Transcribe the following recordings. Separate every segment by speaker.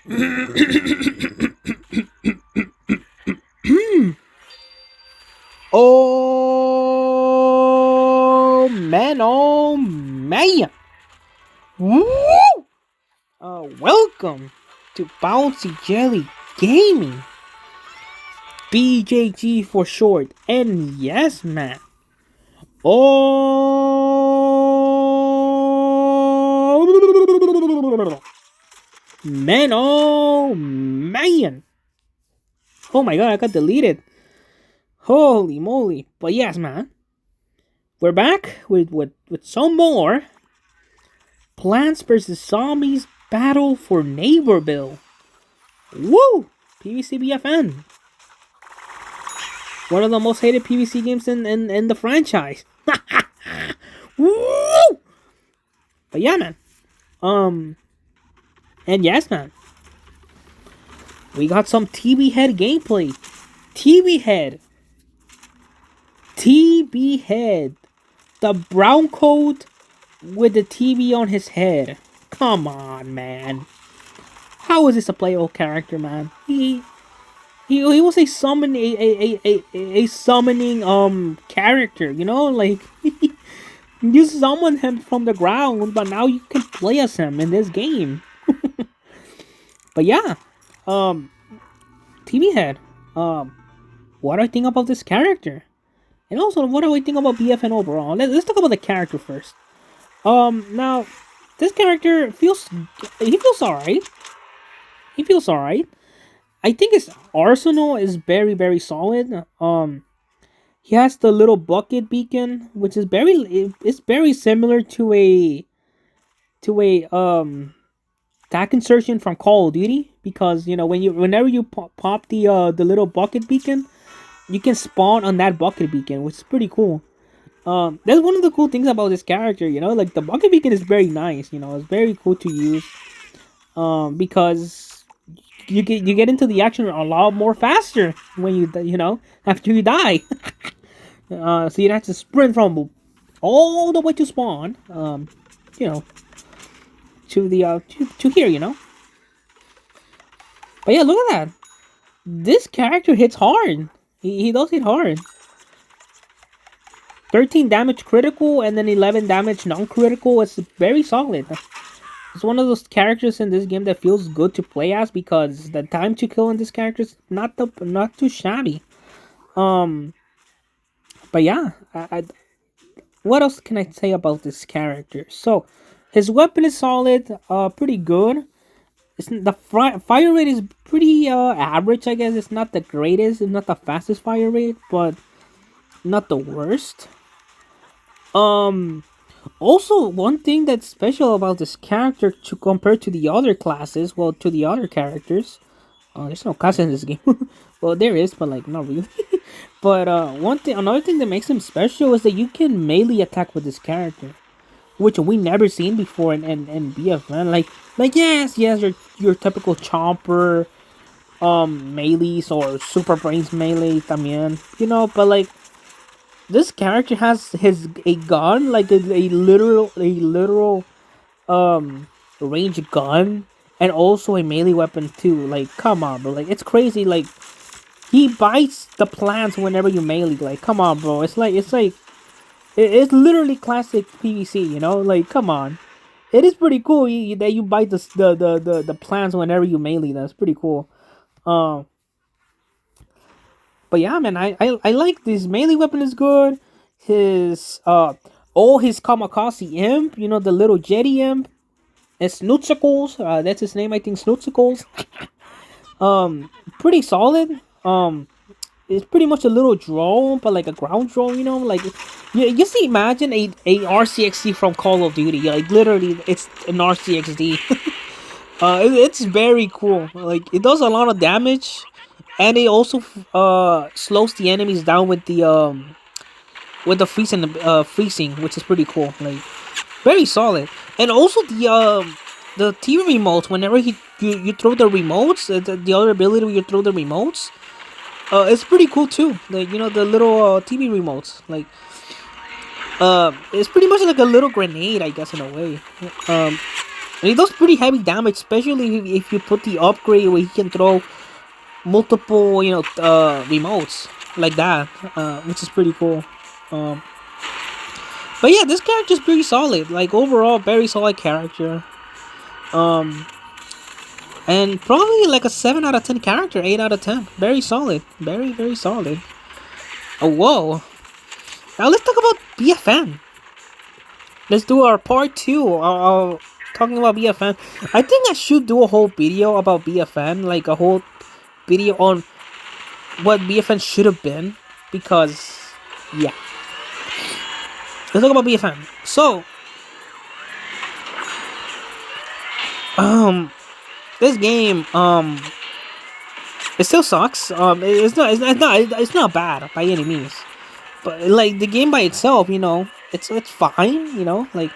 Speaker 1: Oh man, oh man. Woo! Welcome to Bouncy Jelly Gaming. BJG for short. And yes, man. Oh man, oh man. Oh my god, I got deleted. Holy moly. But yes, man. We're back with some more Plants vs. Zombies Battle for Neighborville. Woo! PvCBFN. One of the most hated PvC games in the franchise. Woo! But yeah, man. And yes, man. We got some TB Head gameplay. TB Head. TB Head. The brown coat with the TV on his head. Come on, man. How is this a playable character, man? He was a summoning character, you know, like you summon him from the ground, but now you can play as him in this game. But yeah, TV Head. What do I think about this character? And also, what do I think about BFN overall? Let's talk about the character first. Now, this character feels alright. He feels alright. I think his arsenal is very, very solid. He has the little bucket beacon, which is it's very similar to a attack insertion from Call of Duty, because you know whenever you pop the little bucket beacon, you can spawn on that bucket beacon, which is pretty cool. That's one of the cool things about this character, you know, like the bucket beacon is very nice, you know, it's very cool to use. Because you get into the action a lot more faster when you know after you die. So you have to sprint from all the way to spawn, you know, to the to here, you know. But yeah, look at that. This character hits hard. He does hit hard. 13 damage critical and then 11 damage non-critical. It's very solid. It's one of those characters in this game that feels good to play as, because the time to kill in this character is not too shabby. But yeah, what else can I say about this character? So, his weapon is solid, pretty good. The fire rate is pretty average, I guess. It's not the greatest, it's not the fastest fire rate, but not the worst. Also, one thing that's special about this character to compare to the other classes, well, to the other characters, there's no class in this game. Well, there is, but like not really. But another thing that makes him special is that you can melee attack with this character, which we never seen before in BFN. Like yes, your typical chomper, melees or super brains melee, también, you know, but like. This character has a gun, like a literal range gun, and also a melee weapon too. Like, come on, bro. Like, it's crazy. Like, he bites the plants whenever you melee. Like, come on, bro. It's literally classic PvC. You know, like, come on. It is pretty cool that you bite the plants whenever you melee. That's pretty cool. But yeah, man, I like this melee weapon is good. His his kamikaze imp, you know, the little jetty imp. It's Snootsicles. That's his name, I think, Snootsicles. Pretty solid. It's pretty much a little drone, but like a ground drone, you know, like you see, imagine a RCXD from Call of Duty. Like literally, it's an RCXD. It's very cool. Like it does a lot of damage. And it also slows the enemies down with the freezing, which is pretty cool. Like very solid. And also the TV remotes. Whenever you throw the remotes, the other ability where you throw the remotes, it's pretty cool too. Like you know the little TV remotes. Like it's pretty much like a little grenade, I guess, in a way. And he does pretty heavy damage, especially if you put the upgrade where he can throw multiple, remotes like that, which is pretty cool. Um, but yeah, this character is pretty solid. Like overall, very solid character. Um, and probably like a 7 out of 10 character, 8 out of 10. Very solid, very solid. Oh whoa! Now let's talk about BFN. Let's do our part two. Talking about BFN. I think I should do a whole video about BFN, like a whole video on what BFN should have been, because yeah. Let's talk about BFN. So, this game, it still sucks. It's not bad by any means, but like the game by itself, it's fine. Like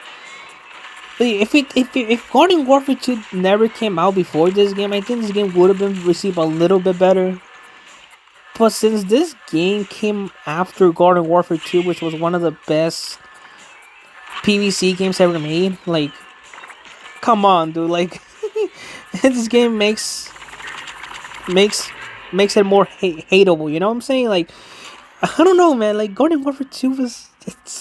Speaker 1: if Garden Warfare 2 never came out before this game, I think this game would have been received a little bit better. But since this game came after Garden Warfare 2, which was one of the best PvC games ever made, like, come on, dude, like, this game makes it more hateable, you know what I'm saying? Like, I don't know, man, like, Garden Warfare 2 was,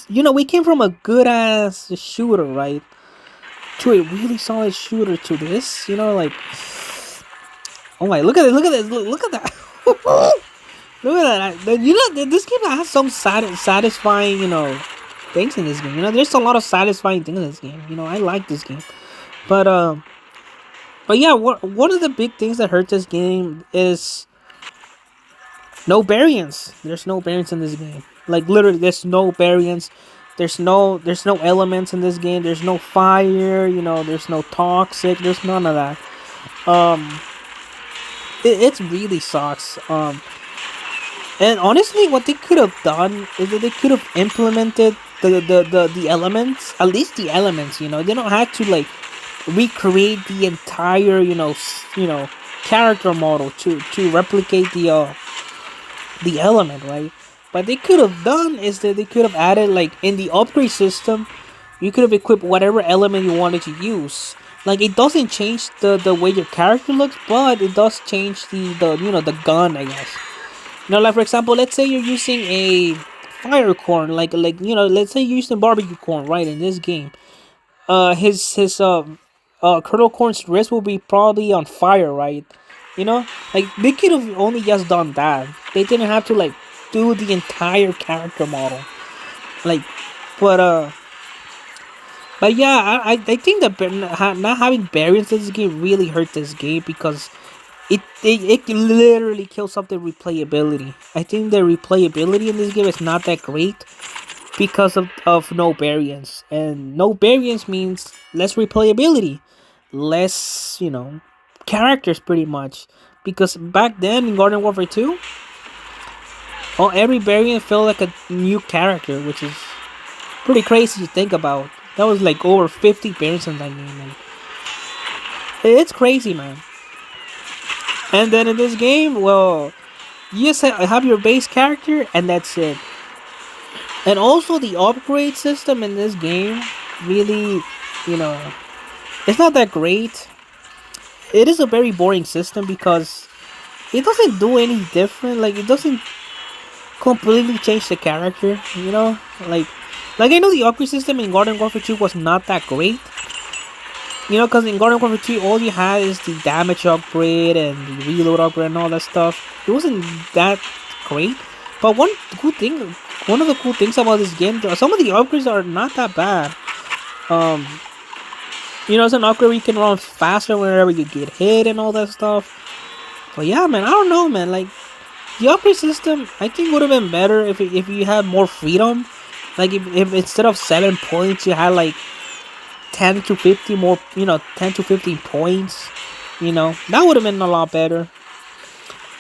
Speaker 1: we came from a good-ass shooter, right, to a really solid shooter to this, like, oh my, look at this, look at that. Look at that. This game has some satisfying, things in this game. There's a lot of satisfying things in this game. I like this game. But yeah, one of the big things that hurt this game is no variance. There's no variance in this game. Like, literally, there's no variance. There's no elements in this game. There's no fire, there's no toxic. There's none of that. It really sucks. And honestly, what they could have done is that they could have implemented the elements, at least the elements. They don't have to like recreate the entire character model to replicate the element, right? What they could have done is that they could have added, like, in the upgrade system, you could have equipped whatever element you wanted to use. Like, it doesn't change the way your character looks, but it does change the gun, I guess. Like, for example, let's say you're using a fire corn, like let's say you're using barbecue corn, right, in this game. His kernel corn's wrist will be probably on fire, right? Like, they could have only just done that. They didn't have to, like, do the entire character model. Like, but yeah, I think that not having variants in this game really hurt this game, because it literally kills off the replayability. I think the replayability in this game is not that great because of no variance. And no variance means less replayability. Less, characters pretty much. Because back then in Garden Warfare 2, every variant felt like a new character, which is pretty crazy to think about. That was like over 50 variants in that game, man. It's crazy, man. And then in this game, well, you just have your base character, and that's it. And also, the upgrade system in this game really, it's not that great. It is a very boring system because it doesn't do any different. Like, it doesn't completely change the character, Like I know the upgrade system in Garden Warfare 2 was not that great. Because in Garden Warfare 2, all you had is the damage upgrade and the reload upgrade and all that stuff. It wasn't that great. But one of the cool things about this game, some of the upgrades are not that bad. It's an upgrade where you can run faster whenever you get hit and all that stuff. But yeah, man, I don't know, man. Like, the upgrade system, I think would have been better if you had more freedom. Like, if instead of 7 points, you had like 10 to 50 more, 10 to 15 points, that would have been a lot better.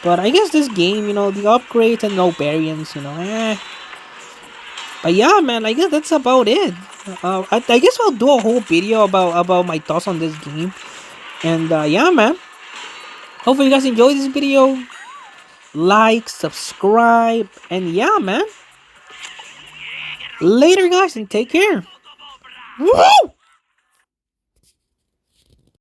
Speaker 1: But I guess this game, the upgrades and no variants, But yeah, man, I guess that's about it. I guess I'll do a whole video about my thoughts on this game. And yeah, man, hopefully you guys enjoyed this video. Like, subscribe, and yeah, man, later, guys, and take care. Woo!